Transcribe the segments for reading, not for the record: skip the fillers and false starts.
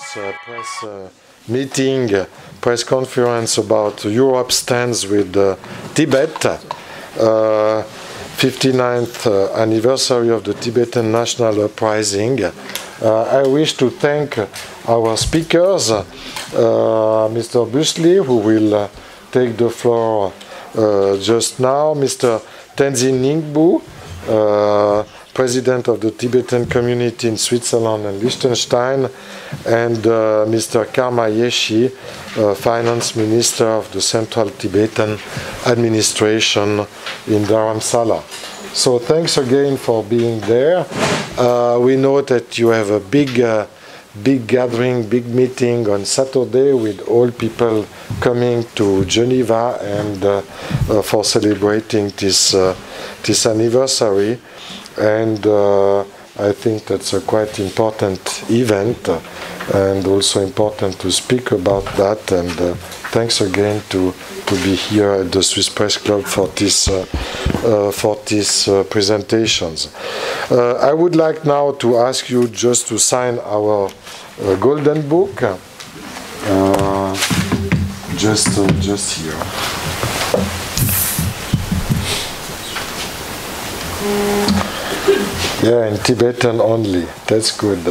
Press meeting, press conference about Europe stands with Tibet, 59th anniversary of the Tibetan National Uprising. I wish to thank our speakers, Mr. Busli, who will take the floor just now, Mr. Tenzin Ningbu, President of the Tibetan community in Switzerland and Liechtenstein, and Mr. Karma Yeshi, Finance Minister of the Central Tibetan Administration in Dharamsala. So thanks again for being there. We know that you have a big gathering, big meeting on Saturday with all people coming to Geneva and for celebrating this anniversary. And I think that's a quite important event and also important to speak about that. And thanks again to be here at the Swiss Press Club for these presentations. I would like now to ask you just to sign our golden book, just here. Yeah, in Tibetan only. That's good.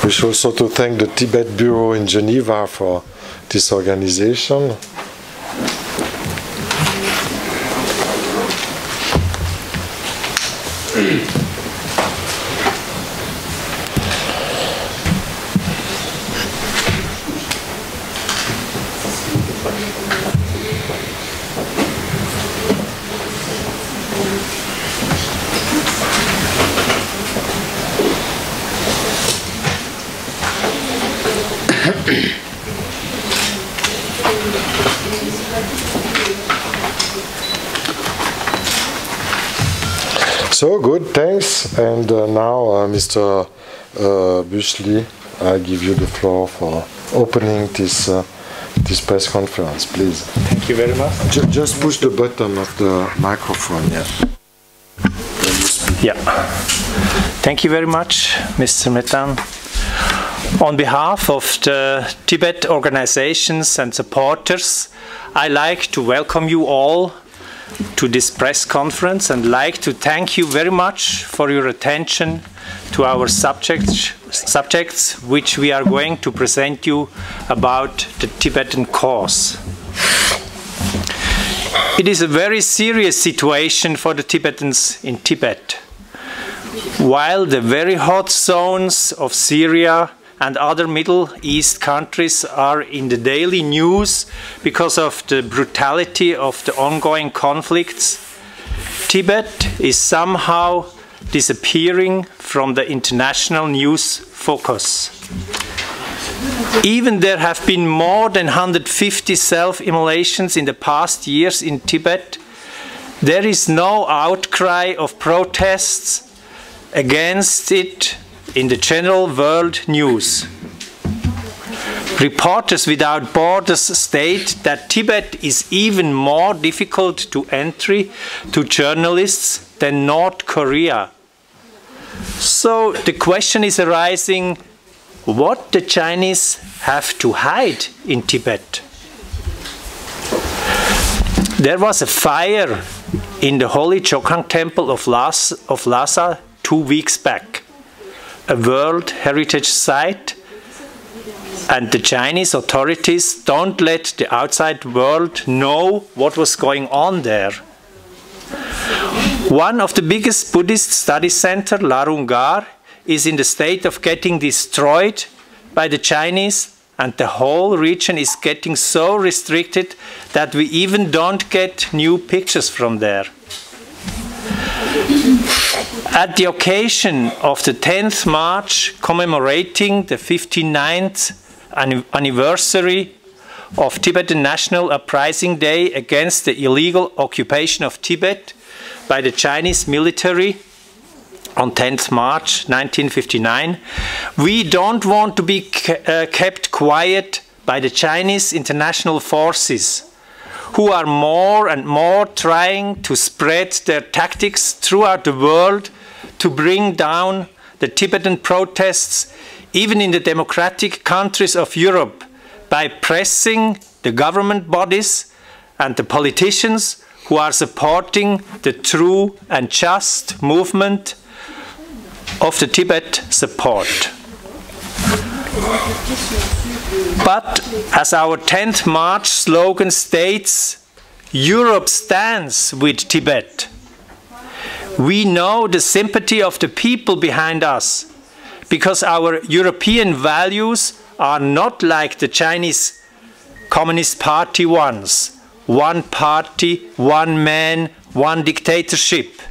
Wish also to thank the Tibet Bureau in Geneva for this organization. So good, thanks. And now, Mr. Busli, I give you the floor for opening this press conference, please. Thank you very much. Just push the button of the microphone. Yeah. Yeah. Thank you very much, Mr. Metan. On behalf of the Tibet organizations and supporters, I'd like to welcome you all to this press conference and like to thank you very much for your attention to our subjects which we are going to present you about the Tibetan cause. It is a very serious situation for the Tibetans in Tibet. While the very hot zones of Syria and other Middle East countries are in the daily news because of the brutality of the ongoing conflicts, Tibet is somehow disappearing from the international news focus. Even there have been more than 150 self-immolations in the past years in Tibet, there is no outcry of protests against it in the general world news. Reporters Without Borders state that Tibet is even more difficult to entry to journalists than North Korea. So the question is arising, what the Chinese have to hide in Tibet? There was a fire in the holy Chokhang temple of Lhasa 2 weeks back, a World Heritage Site, and the Chinese authorities don't let the outside world know what was going on there. One of the biggest Buddhist study centers, Larungar, is in the state of getting destroyed by the Chinese, and the whole region is getting so restricted that we even don't get new pictures from there. At the occasion of the 10th March commemorating the 59th anniversary of Tibetan National Uprising Day against the illegal occupation of Tibet by the Chinese military on 10th March 1959, we don't want to be kept quiet by the Chinese international forces, who are more and more trying to spread their tactics throughout the world to bring down the Tibetan protests, even in the democratic countries of Europe, by pressing the government bodies and the politicians who are supporting the true and just movement of the Tibet support. But as our 10th March slogan states, Europe stands with Tibet. We know the sympathy of the people behind us, because our European values are not like the Chinese Communist Party ones. One party, one man, one dictatorship.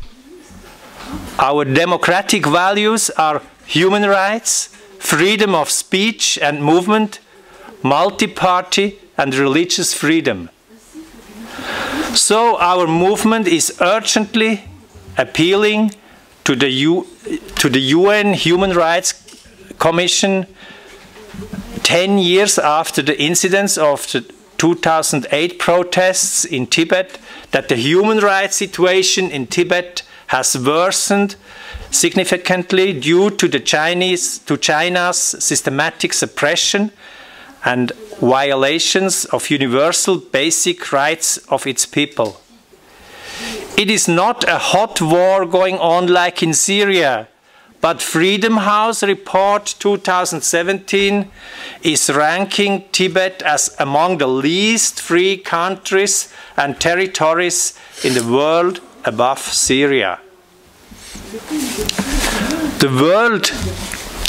Our democratic values are human rights, freedom of speech and movement, multi-party and religious freedom. So our movement is urgently appealing to the UN Human Rights Commission 10 years after the incidents of the 2008 protests in Tibet, that the human rights situation in Tibet has worsened significantly due to China's systematic suppression and violations of universal basic rights of its people. It is not a hot war going on like in Syria, but Freedom House Report 2017 is ranking Tibet as among the least free countries and territories in the world above Syria. The world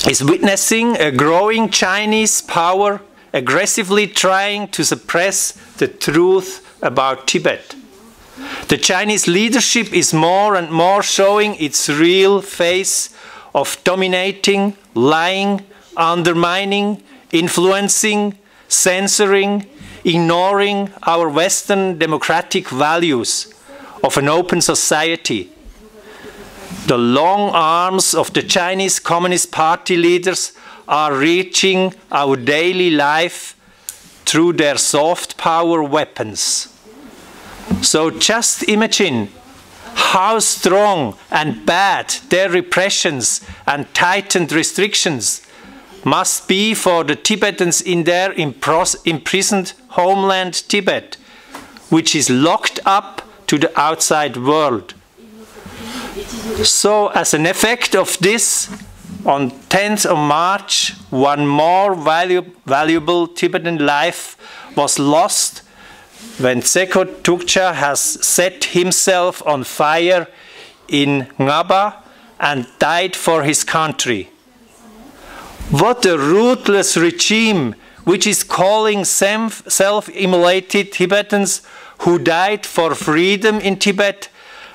is witnessing a growing Chinese power aggressively trying to suppress the truth about Tibet. The Chinese leadership is more and more showing its real face of dominating, lying, undermining, influencing, censoring, ignoring our Western democratic values of an open society. The long arms of the Chinese Communist Party leaders are reaching our daily life through their soft power weapons. So just imagine how strong and bad their repressions and tightened restrictions must be for the Tibetans in their imprisoned homeland Tibet, which is locked up to the outside world. So as an effect of this, on 10th of March, one more valuable Tibetan life was lost when Tseko Tukcha has set himself on fire in Ngaba and died for his country. What a ruthless regime which is calling self-immolated Tibetans who died for freedom in Tibet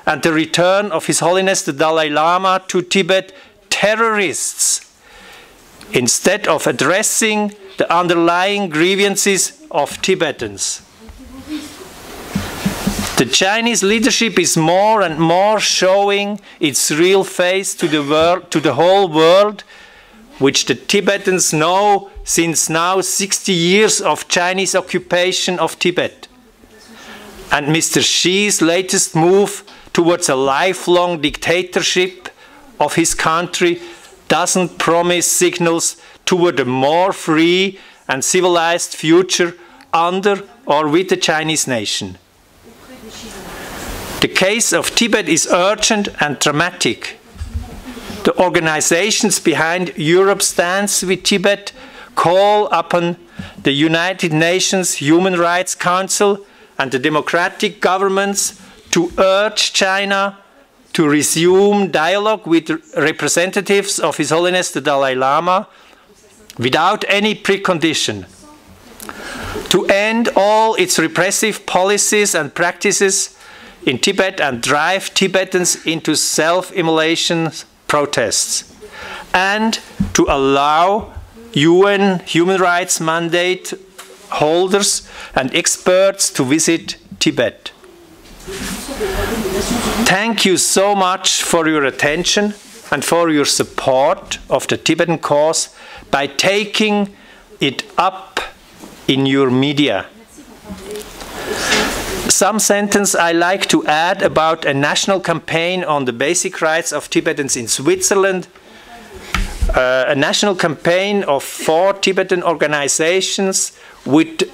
and the return of His Holiness the Dalai Lama to Tibet terrorists, instead of addressing the underlying grievances of Tibetans. The Chinese leadership is more and more showing its real face to the world, to the whole world, which the Tibetans know since now 60 years of Chinese occupation of Tibet. And Mr. Xi's latest move towards a lifelong dictatorship of his country doesn't promise signals toward a more free and civilized future under or with the Chinese nation. The case of Tibet is urgent and dramatic. The organizations behind Europe's stance with Tibet call upon the United Nations Human Rights Council and the democratic governments to urge China to resume dialogue with representatives of His Holiness the Dalai Lama without any precondition, to end all its repressive policies and practices in Tibet and drive Tibetans into self-immolation protests, and to allow UN human rights mandate holders and experts to visit Tibet. Thank you so much for your attention and for your support of the Tibetan cause by taking it up in your media. some sentence I like to add about a national campaign on the basic rights of Tibetans in Switzerland. A national campaign of 4 Tibetan organizations with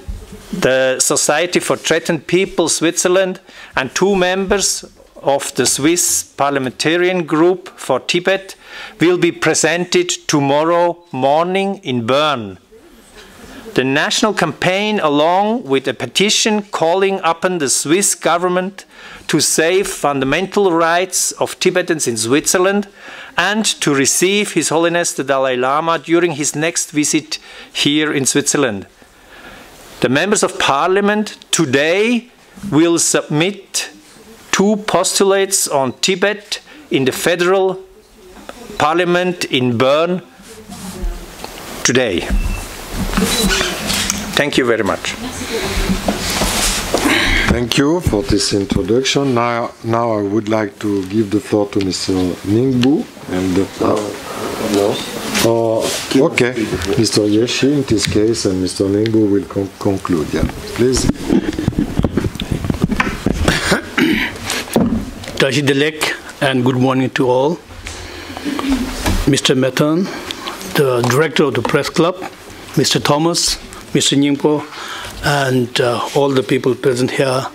the Society for Threatened People Switzerland and 2 members of the Swiss Parliamentarian Group for Tibet will be presented tomorrow morning in Bern. The national campaign, along with a petition calling upon the Swiss government to save fundamental rights of Tibetans in Switzerland and to receive His Holiness the Dalai Lama during his next visit here in Switzerland. The members of Parliament today will submit 2 postulates on Tibet in the Federal Parliament in Bern today. Thank you very much. Thank you for this introduction. Now I would like to give the floor to Mr. Ningbu. And okay, Mr. Yeshi in this case, and Mr. Ningbu will conclude. Yeah, please. Tashi Delek, and good morning to all. Mr. Methon, the director of the press club, Mr. Thomas, Mr. Nyingpo, and all the people present here.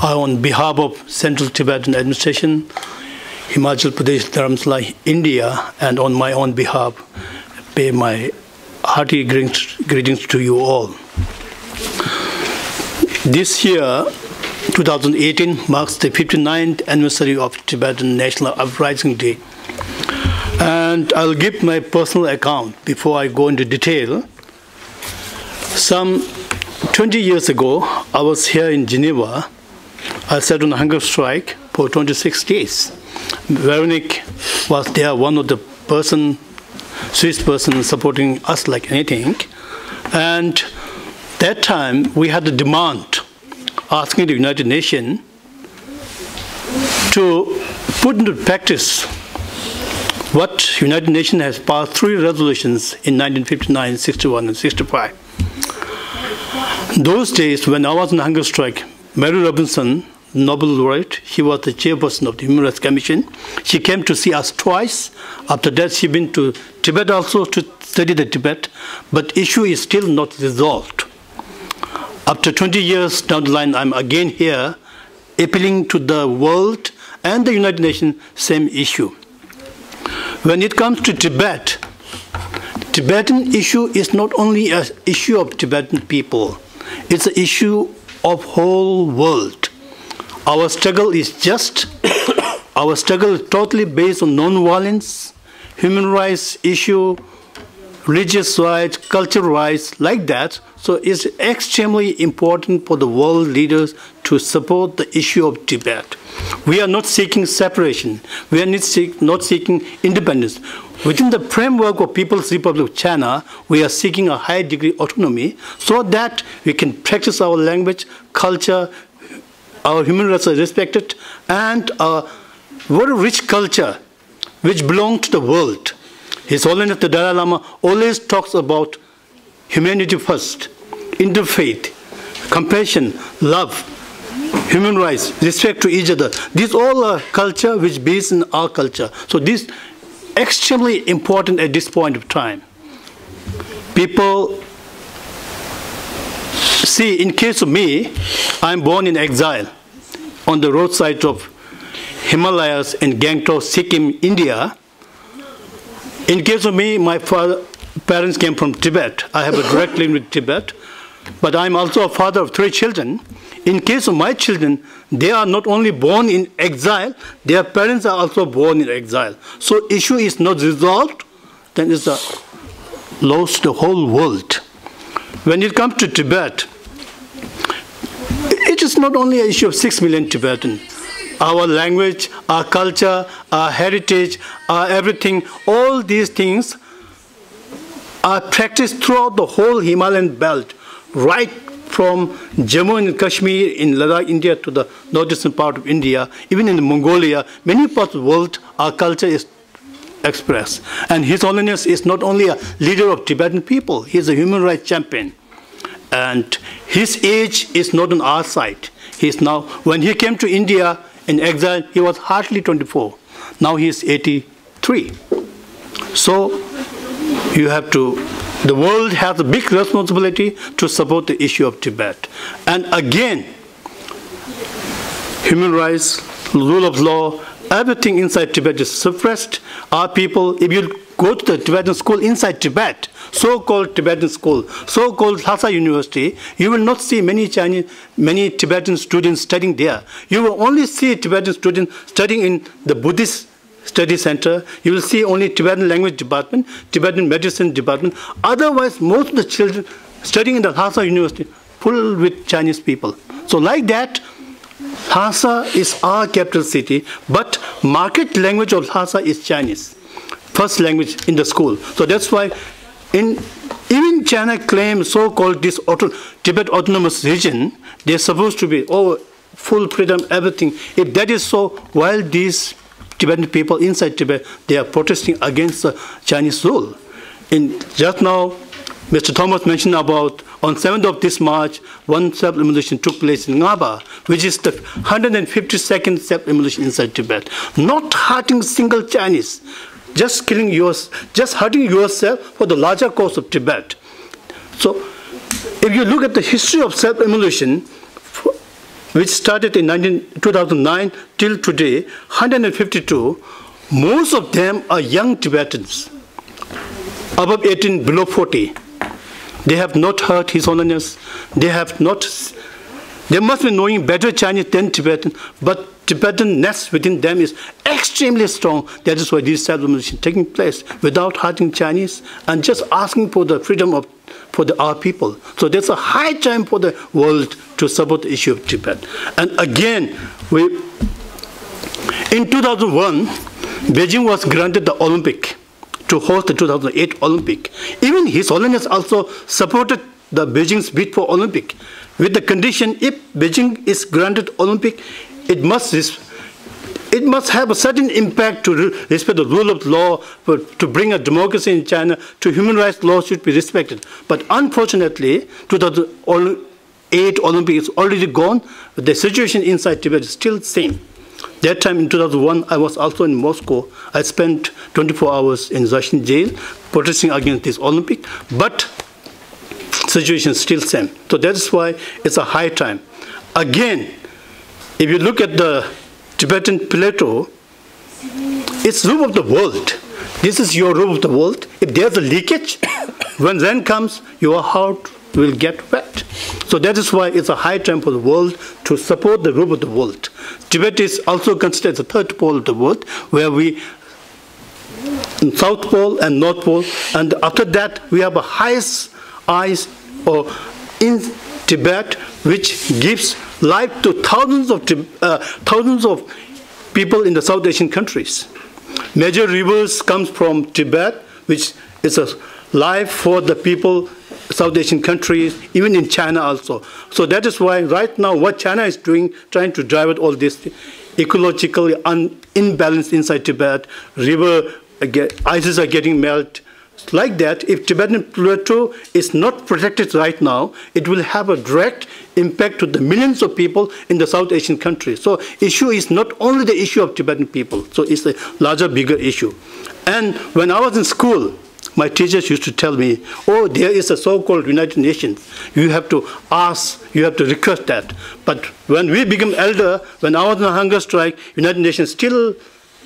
I, on behalf of Central Tibetan Administration, Himachal Pradesh, Dharamsala, India, and on my own behalf, pay my hearty greetings to you all. This year, 2018, marks the 59th anniversary of Tibetan National Uprising Day. And I'll give my personal account before I go into detail. Some 20 years ago, I was here in Geneva. I sat on a hunger strike for 26 days. Veronique was there, one of the Swiss person supporting us like anything. And that time, we had a demand asking the United Nations to put into practice what United Nations has passed 3 resolutions in 1959, 61, and 65. Those days, when I was on hunger strike, Mary Robinson, Nobel laureate, she was the chairperson of the Human Rights Commission. She came to see us twice. After that, she been to Tibet also to study the Tibet, but issue is still not resolved. After 20 years down the line, I'm again here, appealing to the world and the United Nations, same issue. When it comes to Tibet, Tibetan issue is not only an issue of Tibetan people, it's an issue of whole world. Our struggle is just, our struggle is totally based on non-violence, human rights issue, religious rights, cultural rights, like that. So it's extremely important for the world leaders to support the issue of Tibet. We are not seeking separation. We are not seeking independence. Within the framework of People's Republic of China, we are seeking a high degree of autonomy so that we can practice our language, culture, our human rights are respected, and a very rich culture which belongs to the world. His Holiness the Dalai Lama always talks about humanity first, interfaith, compassion, love, human rights, respect to each other. These all are culture which based in our culture. So this is extremely important at this point of time. People see, in case of me, I'm born in exile on the roadside of Himalayas in Gangtok, Sikkim, India. In case of me, my parents came from Tibet. I have a direct link with Tibet. But I'm also a father of 3 children. In case of my children, they are not only born in exile, their parents are also born in exile. So issue is not resolved, then it's a loss to the whole world. When it comes to Tibet, it is not only an issue of 6 million Tibetans. Our language, our culture, our heritage, our everything, all these things are practiced throughout the whole Himalayan belt, right from Jammu and Kashmir in Ladakh, India, to the northeastern part of India, even in Mongolia, many parts of the world, our culture is expressed. And His Holiness is not only a leader of Tibetan people, he is a human rights champion. And his age is not on our side. He's now, when he came to India in exile, he was hardly 24. Now he is 83. So you have to, the world has a big responsibility to support the issue of Tibet. And again, human rights, rule of law, everything inside Tibet is suppressed. Our people, if you go to the Tibetan school inside Tibet, so-called Tibetan school, so-called Lhasa University, you will not see many Tibetan students studying there. You will only see Tibetan students studying in the Buddhist study center. You will see only Tibetan language department, Tibetan medicine department. Otherwise, most of the children studying in the Lhasa University full with Chinese people. So like that, Lhasa is our capital city, but market language of Lhasa is Chinese, first language in the school. So that's why even China claims so-called this Tibet autonomous region, they're supposed to be, full freedom, everything. If that is so, while these Tibetan people inside Tibet, they are protesting against the Chinese rule. Just now, Mr. Thomas mentioned about on 7th of this March, one self-immolation took place in Ngaba, which is the 152nd self-immolation inside Tibet. Not hurting single Chinese, just hurting yourself for the larger cause of Tibet. So, if you look at the history of self-immolation, which started in 2009 till today, 152, most of them are young Tibetans, above 18, below 40. They have not heard His Holiness. They must be knowing better Chinese than Tibetan, but Tibetan-ness within them is extremely strong. That is why these self-immolation taking place without hurting Chinese and just asking for the freedom for our people. So there's a high time for the world to support the issue of Tibet. And again, in 2001, Beijing was granted the Olympic to host the 2008 Olympic. Even His Holiness also supported the Beijing's bid for Olympic, with the condition if Beijing is granted Olympic, it must have a certain impact to respect the rule of law, to bring a democracy in China, to human rights law should be respected. But unfortunately, 2008 Olympic is already gone, but the situation inside Tibet is still the same. That time in 2001, I was also in Moscow. I spent 24 hours in Zashin jail protesting against this Olympic, but situation is still the same. So that's why it's a high time. Again, if you look at the Tibetan plateau, it's roof of the world. This is your roof of the world. If there's a leakage, when rain comes, your house will get wet. So that is why it's a high time for the world to support the roof of the world. Tibet is also considered the third pole of the world, where in South Pole and North Pole, and after that we have a highest eyes in Tibet, which gives life to thousands of people in the South Asian countries. Major rivers comes from Tibet, which is a life for the people, South Asian countries, even in China also. So that is why right now what China is doing, trying to drive out all this ecologically imbalance inside Tibet, ices are getting melted. Like that, if Tibetan plateau is not protected right now, it will have a direct impact to the millions of people in the South Asian countries. So issue is not only the issue of Tibetan people, so it's a larger, bigger issue. And when I was in school, my teachers used to tell me, there is a so-called United Nations. You have to ask, you have to request that. But when we became elder, when I was on a hunger strike, United Nations still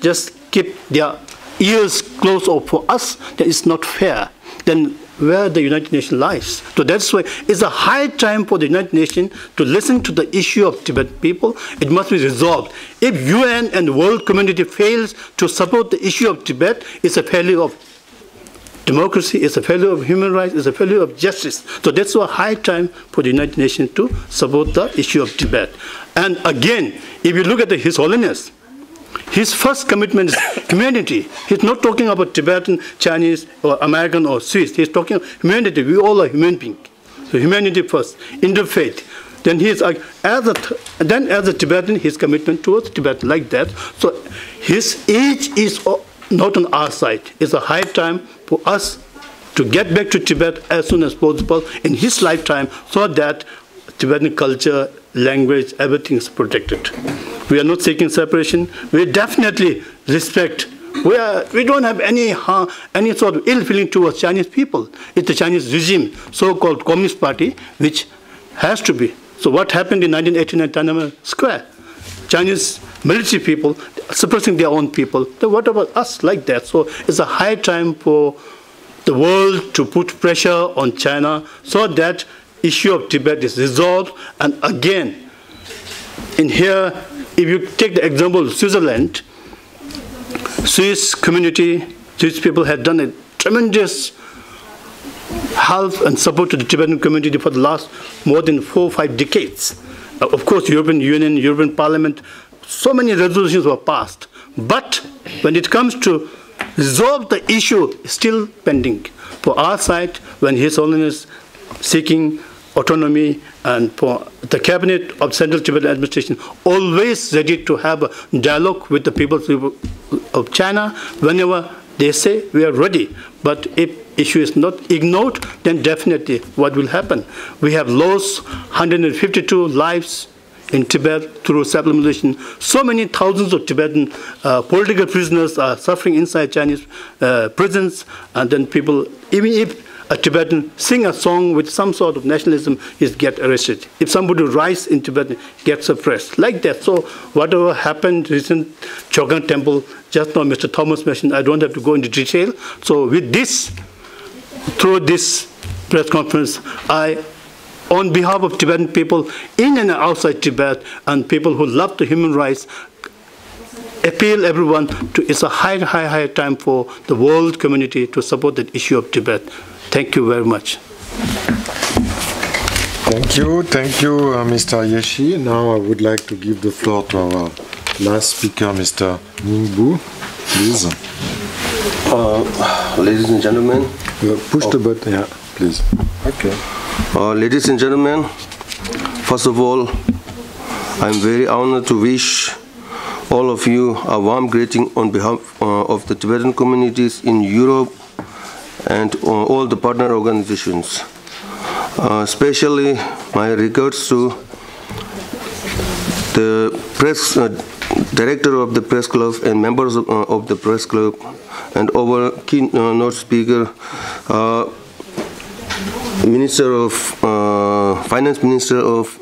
just keep their ears closed for us. That is not fair. Then where the United Nations lies. So that's why it's a high time for the United Nations to listen to the issue of Tibetan people. It must be resolved. If UN and the world community fails to support the issue of Tibet, it's a failure of democracy, it's a failure of human rights, it's a failure of justice. So that's why high time for the United Nations to support the issue of Tibet. And again, if you look at His Holiness, his first commitment is humanity. He's not talking about Tibetan, Chinese, or American, or Swiss. He's talking humanity. We all are human beings. So humanity first, interfaith. Then as a Tibetan, his commitment towards Tibet like that. So his age is not on our side. It's a high time for us to get back to Tibet as soon as possible in his lifetime, so that Tibetan culture, language, everything is protected. We are not seeking separation. We definitely respect. We don't have any sort of ill feeling towards Chinese people. It's the Chinese regime, so-called Communist Party, which has to be. So what happened in 1989 Tiananmen Square? Chinese military people suppressing their own people. Then what about us like that? So it's a high time for the world to put pressure on China so that issue of Tibet is resolved. And again, in here, if you take the example of Switzerland, Swiss community, Swiss people have done a tremendous help and support to the Tibetan community for the last more than 4 or 5 decades. Of course, European Union, European Parliament, so many resolutions were passed. But when it comes to resolve the issue, it's still pending. For our side, when His Holiness seeking autonomy, and for the cabinet of Central Tibetan Administration, always ready to have a dialogue with the people of China whenever they say we are ready. But if issue is not ignored, then definitely what will happen? We have lost 152 lives in Tibet through self-immolation. So many thousands of Tibetan political prisoners are suffering inside Chinese prisons, and then people, even if a Tibetan sing a song with some sort of nationalism, is get arrested. If somebody writes in Tibetan, gets suppressed, like that. So whatever happened recent Chogan temple, just now Mr. Thomas mentioned, I don't have to go into detail. So with this, through this press conference, I, on behalf of Tibetan people in and outside Tibet and people who love the human rights, appeal everyone to, it's a high time for the world community to support the issue of Tibet. Thank you very much. Thank you, Mr. Yeshi. Now I would like to give the floor to our last speaker, Mr. Ningbu, please. Ladies and gentlemen. Push the button, yeah, please. Okay. Ladies and gentlemen, first of all, I'm very honored to wish all of you a warm greeting on behalf of the Tibetan communities in Europe and all the partner organizations. Especially my regards to the press director of the press club and members of the press club, and our keynote speaker, Minister of Finance Minister of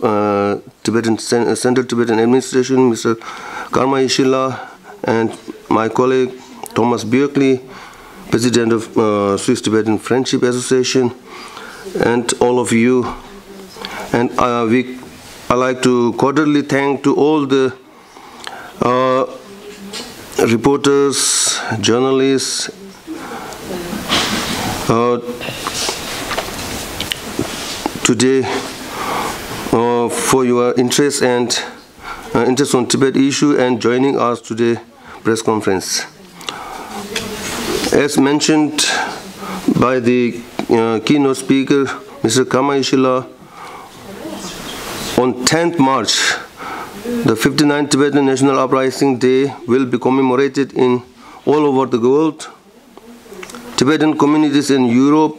Tibetan Central Tibetan Administration, Mr. Karma Ishila, and my colleague Thomas Björkli, President of Swiss Tibetan Friendship Association, and all of you. And I like to cordially thank to all the reporters, journalists, today for your interest and interest on Tibet issue and joining us today press conference. As mentioned by the keynote speaker, Mr. Kama Ishila, on 10th March, the 59th Tibetan National Uprising Day will be commemorated in all over the world. Tibetan communities in Europe,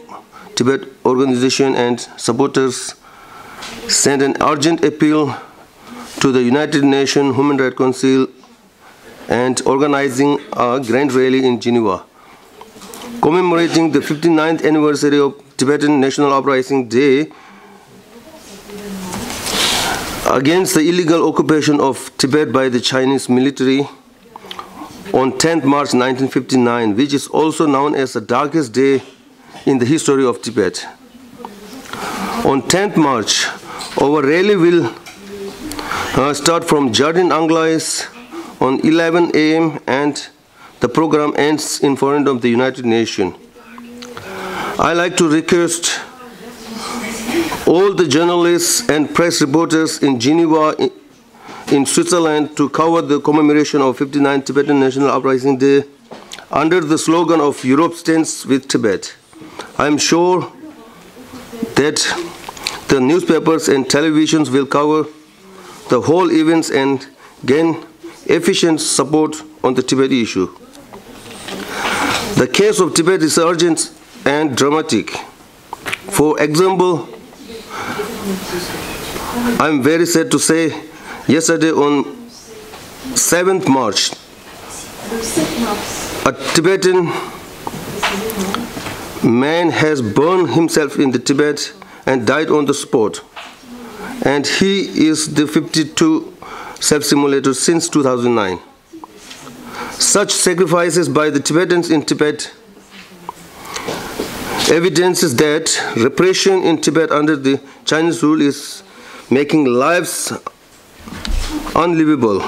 Tibet organization and supporters sent an urgent appeal to the United Nations Human Rights Council and organizing a grand rally in Geneva, commemorating the 59th anniversary of Tibetan National Uprising Day against the illegal occupation of Tibet by the Chinese military on 10th March 1959, which is also known as the darkest day in the history of Tibet. On 10th March, our rally will start from Jardin Anglais on 11 a.m. and the program ends in front of the United Nations. I like to request all the journalists and press reporters in Geneva, in Switzerland, to cover the commemoration of 59th Tibetan National Uprising Day under the slogan of Europe Stands with Tibet. I am sure that the newspapers and televisions will cover the whole events and gain efficient support on the Tibet issue. The case of Tibet is urgent and dramatic. For example, I'm very sad to say, yesterday on 7th March, a Tibetan man has burned himself in the Tibet and died on the spot. And he is the 52 self-simulator since 2009. Such sacrifices by the Tibetans in Tibet evidences that repression in Tibet under the Chinese rule is making lives unlivable.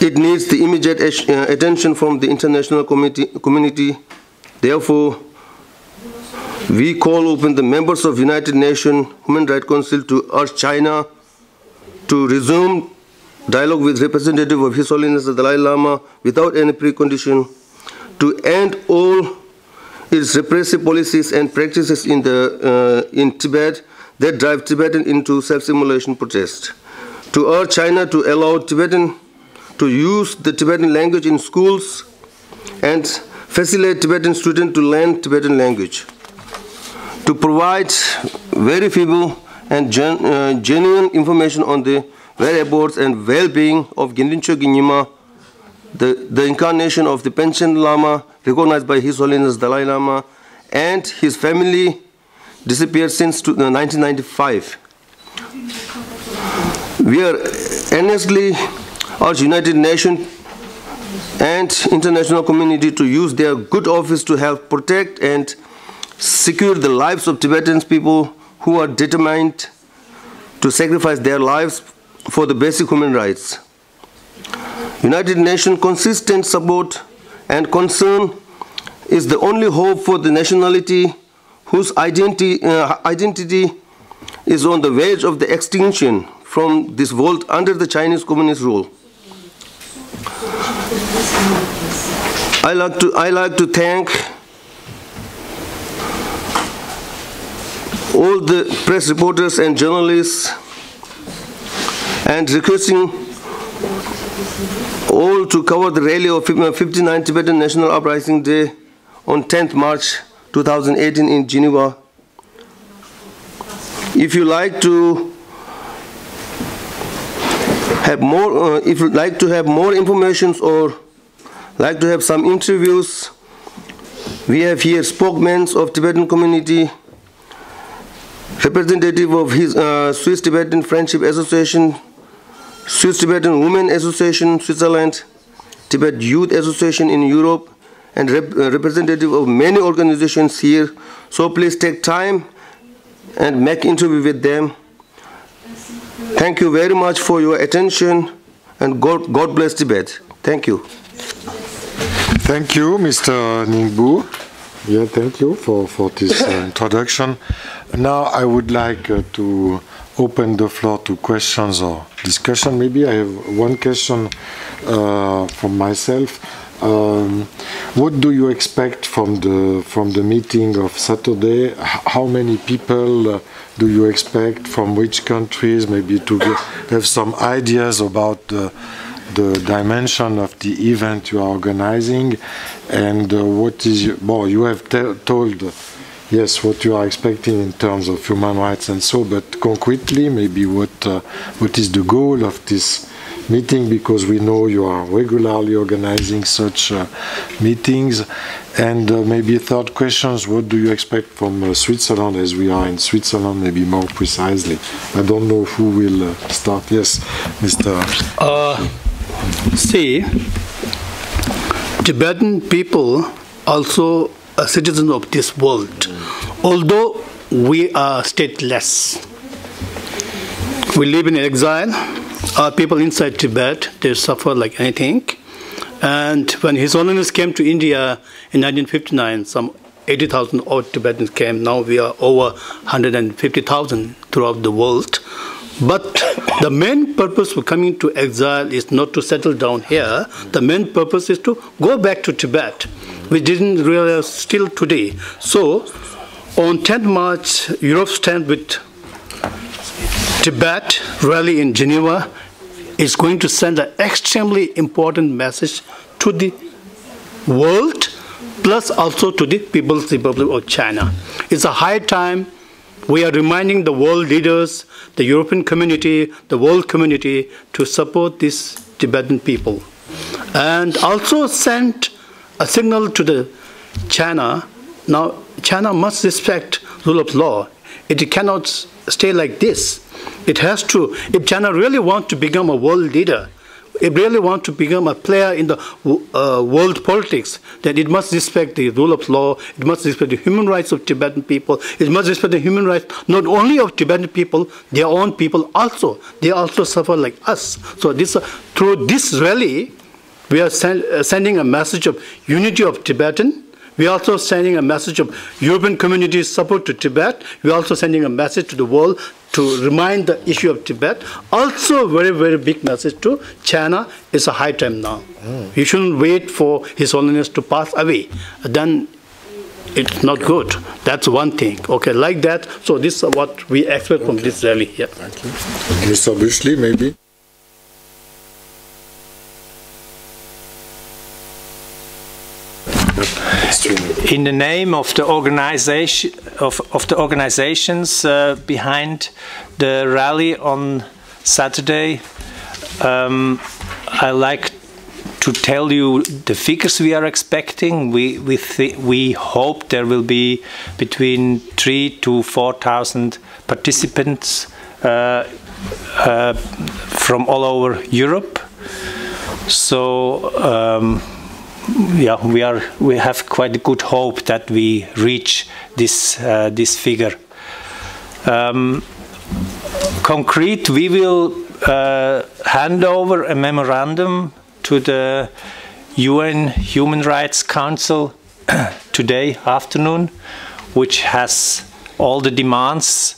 It needs the immediate attention from the international community. Therefore, we call upon the members of United Nations Human Rights Council to urge China to resume dialogue with representative of His Holiness the Dalai Lama without any precondition, to end all its repressive policies and practices in Tibet that drive Tibetans into self-immolation protest, to urge China to allow Tibetan to use the Tibetan language in schools and facilitate Tibetan students to learn Tibetan language, to provide verifiable and genuine information on the whereabouts and well-being of Ginrincho Gyima, the incarnation of the Panchen Lama, recognized by His Holiness Dalai Lama, and his family disappeared since 1995. We are earnestly urge United Nations and international community to use their good office to help protect and secure the lives of Tibetan people who are determined to sacrifice their lives for the basic human rights. United Nations consistent support and concern is the only hope for the nationality whose identity is on the verge of the extinction from this world under the Chinese communist rule. I like to thank all the press reporters and journalists and requesting all to cover the rally of 59 Tibetan National Uprising Day on 10th March 2018 in Geneva. If you like to have more, if you'd like to have more information or like to have some interviews, we have here spokesmen of Tibetan community, representative of his Swiss Tibetan Friendship Association, Swiss Tibetan Women Association, Switzerland, Tibet Youth Association in Europe, and representative of many organizations here. So please take time and make interview with them. Thank you very much for your attention, and God bless Tibet. Thank you. Thank you, Mr. Ningbu. Yeah, thank you for this introduction. Now I would like to open the floor to questions or discussion. Maybe I have one question from myself. What do you expect from the meeting of Saturday? How many people do you expect from which countries? Maybe to have some ideas about the dimension of the event you are organizing, and what is you have told yes what you are expecting in terms of human rights and so, but concretely maybe what is the goal of this meeting, because we know you are regularly organizing such meetings. And maybe third questions, what do you expect from Switzerland, as we are in Switzerland, maybe more precisely? I don't know who will start. Yes, Mr. See, Tibetan people also are citizens of this world. Although we are stateless, we live in exile. Our people inside Tibet, they suffer like anything. And when His Holiness came to India in 1959, some 80,000 odd Tibetans came. Now we are over 150,000 throughout the world. But the main purpose for coming to exile is not to settle down here. The main purpose is to go back to Tibet. We didn't realize still today. So on 10th March, Europe stand with Tibet rally in Geneva is going to send an extremely important message to the world, plus also to the People's Republic of China. It's a high time we are reminding the world leaders, the European community, the world community to support these Tibetan people. And also sent a signal to the China. Now, China must respect rule of law. It cannot stay like this. It has to, if China really wants to become a world leader, it really wants to become a player in the world politics, then it must respect the rule of law, it must respect the human rights of Tibetan people, it must respect the human rights not only of Tibetan people, their own people also. They also suffer like us. So this, through this rally, we are sending a message of unity of Tibetan. We are also sending a message of European community's support to Tibet. We are also sending a message to the world to remind the issue of Tibet. Also, very, very big message to China. It's a high time now. You shouldn't wait for His Holiness to pass away. Then it's not good. That's one thing. Okay, like that. So this is what we expect from this rally here. Thank you. Mr. Bushley, maybe? In the name of the organization of the organizations behind the rally on Saturday, I like to tell you the figures we are expecting. We hope there will be between 3,000 to 4,000 participants from all over Europe. So. Yeah, we have quite a good hope that we reach this figure. Concrete, we will hand over a memorandum to the UN Human Rights Council today afternoon, which has all the demands,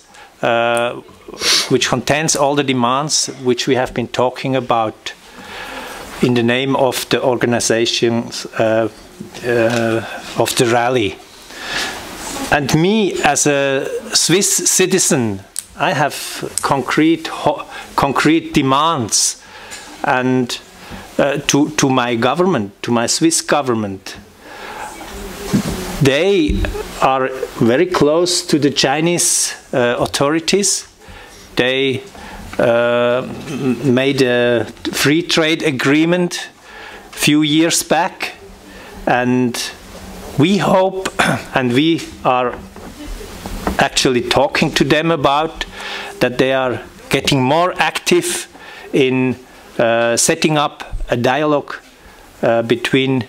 which contains all the demands which we have been talking about in the name of the organizations of the rally. And me, as a Swiss citizen, I have concrete demands and to my government, to my Swiss government. They are very close to the Chinese authorities. They made a free trade agreement a few years back, and we hope, and we are actually talking to them about that they are getting more active in setting up a dialogue between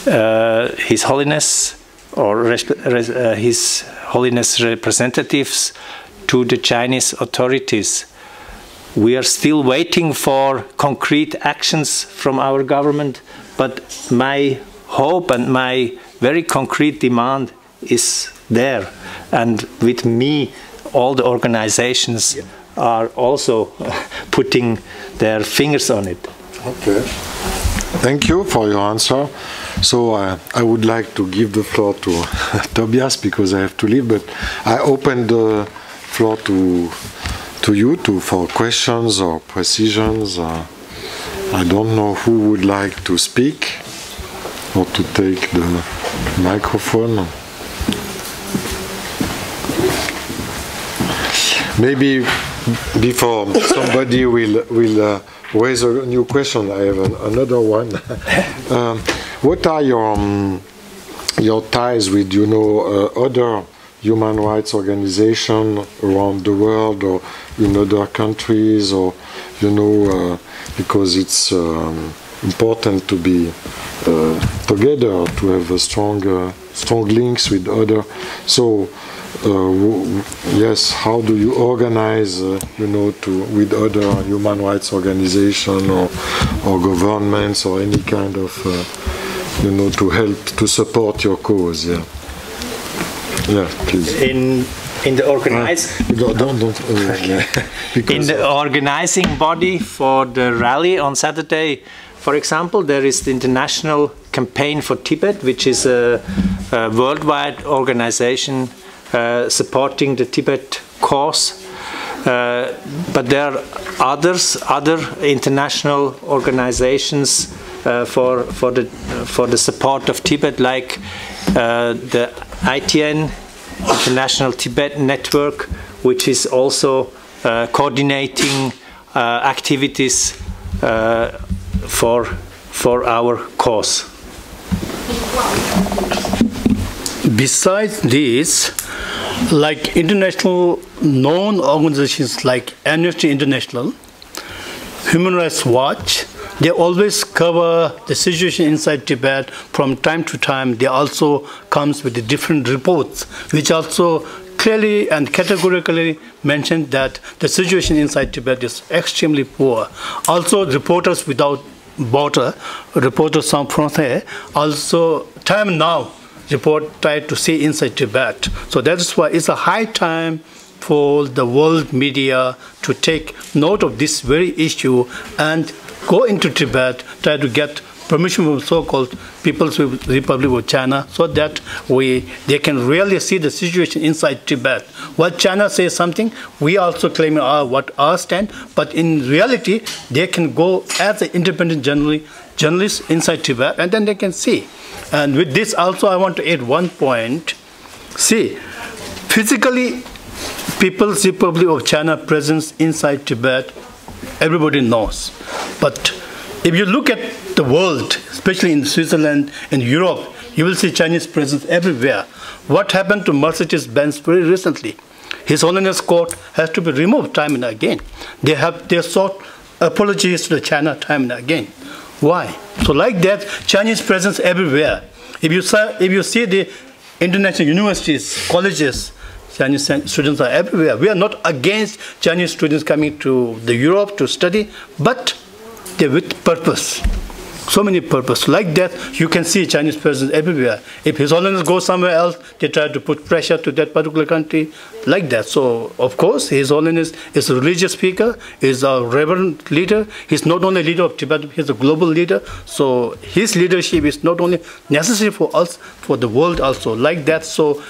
His Holiness or His Holiness representatives to the Chinese authorities. We are still waiting for concrete actions from our government, but my hope and my very concrete demand is there. And with me, all the organizations are also putting their fingers on it. Okay. Thank you for your answer. So I would like to give the floor to Tobias because I have to leave, but I open the floor to you for questions or precisions. I don't know who would like to speak or to take the microphone. Maybe before somebody will raise a new question, I have another one. What are your ties with, other human rights organizations around the world or in other countries, or because it's important to be together, to have a strong links with other. So yes, how do you organize with other human rights organizations or governments or any kind of to help to support your cause? Yeah, please. In the in the organizing body for the rally on Saturday, for example, there is the International Campaign for Tibet, which is a worldwide organization supporting the Tibet cause. But there are other international organizations for the support of Tibet, like the ITN, International Tibet Network, which is also coordinating activities for our cause. Besides this, like international known organizations like Amnesty International, Human Rights Watch, they always cover the situation inside Tibet from time to time. They also comes with the different reports, which also clearly and categorically mention that the situation inside Tibet is extremely poor. Also, Reporters Without Border, Reporters Sans Frontières, also time now report try to see inside Tibet. So that's why it's a high time for the world media to take note of this very issue and go into Tibet, try to get permission from so-called People's Republic of China, so that they can really see the situation inside Tibet. What China says something, we also claim what our stand, but in reality, they can go as an independent journalists inside Tibet, and then they can see. And with this also, I want to add one point. See, physically, People's Republic of China presence inside Tibet, everybody knows. But if you look at the world, especially in Switzerland and Europe, you will see Chinese presence everywhere. What happened to Mercedes-Benz very recently? His Holiness Court has to be removed time and again. They sought apologies to China time and again. Why? So like that, Chinese presence everywhere. If you see the international universities, colleges, Chinese students are everywhere. We are not against Chinese students coming to the Europe to study, but they're with purpose. So many purpose. Like that, you can see Chinese presence everywhere. If His Holiness goes somewhere else, they try to put pressure to that particular country, like that. So, of course, His Holiness is a religious speaker, is a reverend leader. He's not only leader of Tibet, he's a global leader. So, his leadership is not only necessary for us, for the world also, like that. So,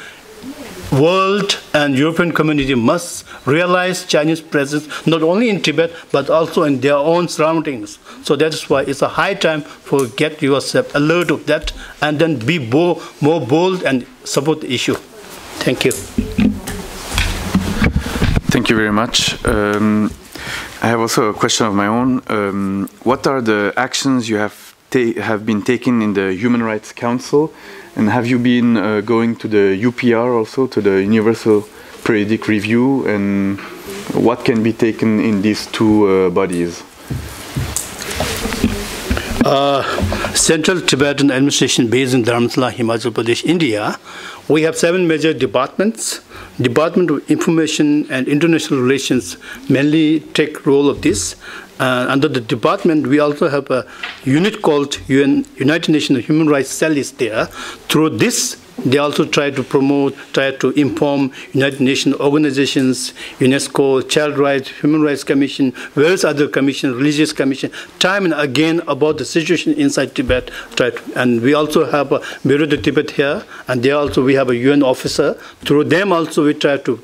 world and European community must realize Chinese presence not only in Tibet but also in their own surroundings. So that is why it's a high time for get yourself alert of that and then be more bold and support the issue. Thank you. Thank you very much. I have also a question of my own. What are the actions you have been taken in the Human Rights Council? And have you been going to the UPR also, to the Universal Periodic Review, and what can be taken in these two bodies? Central Tibetan Administration based in Dharamsala, Himachal Pradesh, India, we have 7 major departments. Department of Information and International Relations mainly take role of this. Under the department, we also have a unit called United Nations Human Rights Cell is there. Through this, they also try to promote, try to inform United Nations organizations, UNESCO, Child Rights, Human Rights Commission, various other commissions, religious commission, time and again about the situation inside Tibet. And we also have a Bureau de Tibet here, and there also we have a UN officer. Through them also we try to,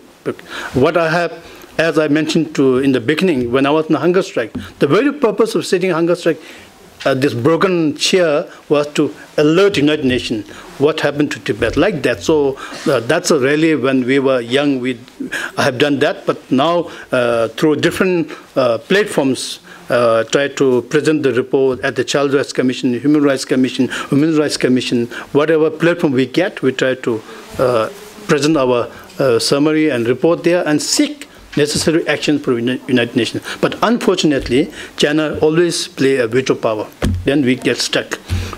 what I have, as I mentioned in the beginning, when I was in a hunger strike, the very purpose of sitting hunger strike, this broken chair, was to alert United Nations what happened to Tibet, like that. So that's a really, when we were young, I have done that, but now through different platforms, try to present the report at the Child Rights Commission, Human Rights Commission, Women's Rights Commission, whatever platform we get, we try to present our summary and report there and seek necessary action for United Nations. But unfortunately, China always play a veto power. Then we get stuck.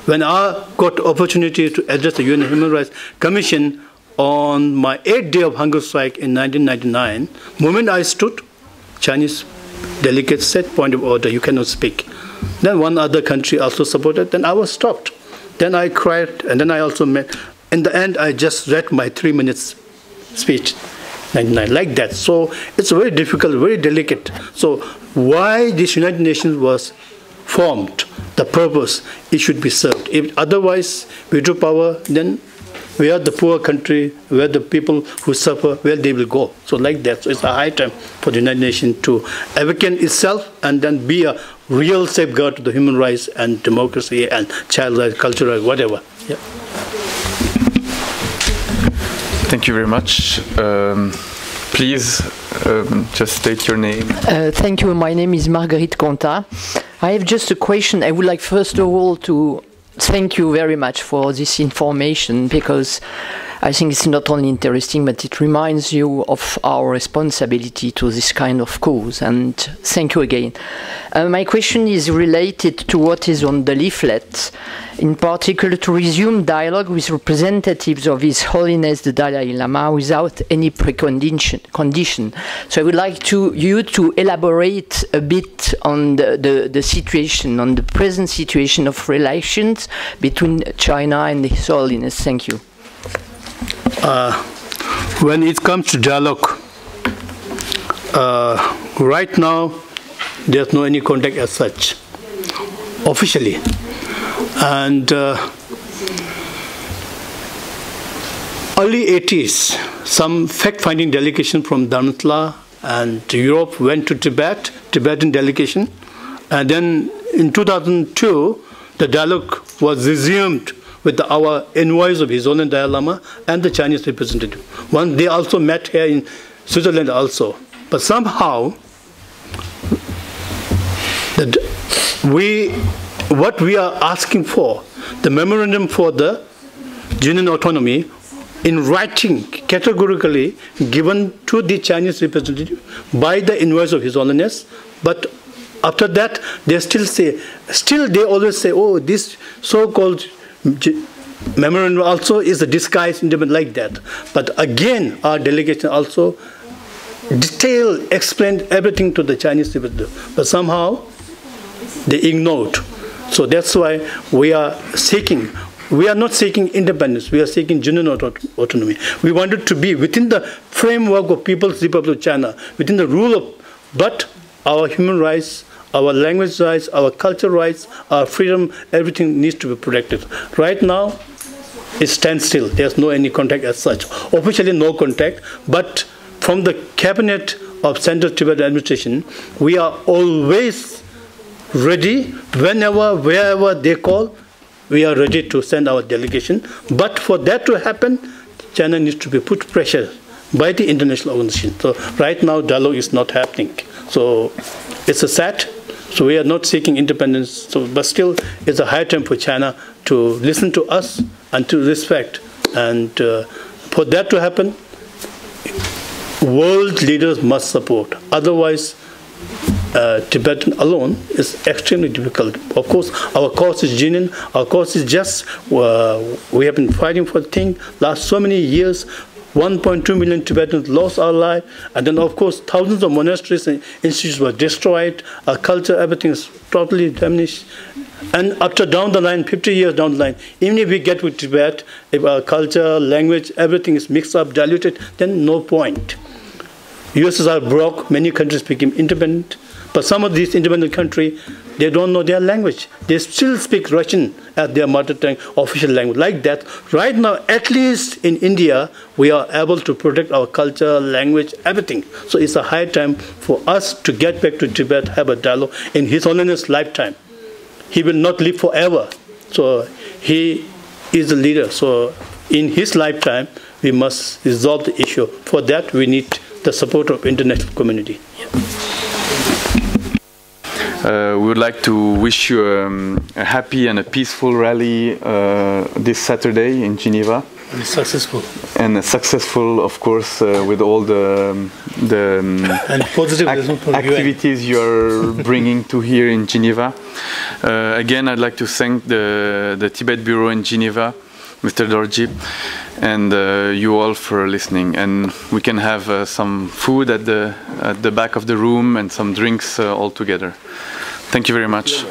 When I got the opportunity to address the UN Human Rights Commission on my 8th day of hunger strike in 1999, moment I stood, Chinese delegates said, point of order, you cannot speak. Then one other country also supported, then I was stopped. Then I cried, and then I also met. In the end, I just read my 3 minutes speech. 99, like that. So it's very difficult, very delicate. So why this United Nations was formed, the purpose, it should be served. If otherwise veto power, then we are the poor country, where the people who suffer, where they will go. So like that. So it's a high time for the United Nations to awaken itself and then be a real safeguard to the human rights and democracy and child rights, cultural rights, whatever. Yeah. Thank you very much. Please just state your name. Thank you. My name is Marguerite Conta. I have just a question. I would like first of all to thank you very much for this information, because I think it's not only interesting, but it reminds you of our responsibility to this kind of cause, and thank you again. My question is related to what is on the leaflet, in particular to resume dialogue with representatives of His Holiness the Dalai Lama without any precondition. So I would like you to elaborate a bit on the situation, on the present situation of relations between China and His Holiness. Thank you. When it comes to dialogue, right now there's no any contact as such, officially. And early 80s, some fact-finding delegation from Dharamsala and Europe went to Tibet, Tibetan delegation. And then in 2002, the dialogue was resumed with our envoys of His Holiness Dalai Lama and the Chinese representative. They also met here in Switzerland also. But somehow, what we are asking for, the memorandum for the Union autonomy, in writing, categorically given to the Chinese representative by the envoys of His Holiness, but after that, they they always say, oh, this so-called memorandum also is a disguised independent like that. But again, our delegation also explained everything to the Chinese representative. But somehow, they ignored. So that's why we are not seeking independence, we are seeking genuine autonomy. We wanted to be within the framework of People's Republic of China, within the rule of, but our human rights, our language rights, our cultural rights, our freedom, everything needs to be protected. Right now, it stands still. There's no any contact as such. Officially, no contact, but from the cabinet of Central Tibet Administration, we are always ready, whenever, wherever they call, we are ready to send our delegation. But for that to happen, China needs to be put pressure by the international organization. So right now, dialogue is not happening. So it's a sad. So we are not seeking independence, so, but still it's a high time for China to listen to us and to respect. And for that to happen, world leaders must support. Otherwise, Tibetan alone is extremely difficult. Of course, our cause is genuine. Our cause is just, we have been fighting for the thing last so many years. 1.2 million Tibetans lost our life, and then of course thousands of monasteries and institutes were destroyed. Our culture, everything is totally diminished. And after down the line, 50 years down the line, even if we get with Tibet, if our culture, language, everything is mixed up, diluted, then no point. USSR broke, many countries became independent, but some of these independent countries, they don't know their language. They still speak Russian as their mother tongue, official language, like that. Right now, at least in India, we are able to protect our culture, language, everything. So it's a high time for us to get back to Tibet, have a dialogue in His Holiness' lifetime. He will not live forever. So he is the leader. So in his lifetime, we must resolve the issue. For that, we need the support of international community. We would like to wish you a happy and a peaceful rally this Saturday in Geneva. And successful. And successful, of course, with all the and positive activities you are bringing to here in Geneva. Again, I'd like to thank the Tibet Bureau in Geneva, Mr. Dorji, and you all for listening. And we can have some food at the back of the room and some drinks all together. Thank you very much.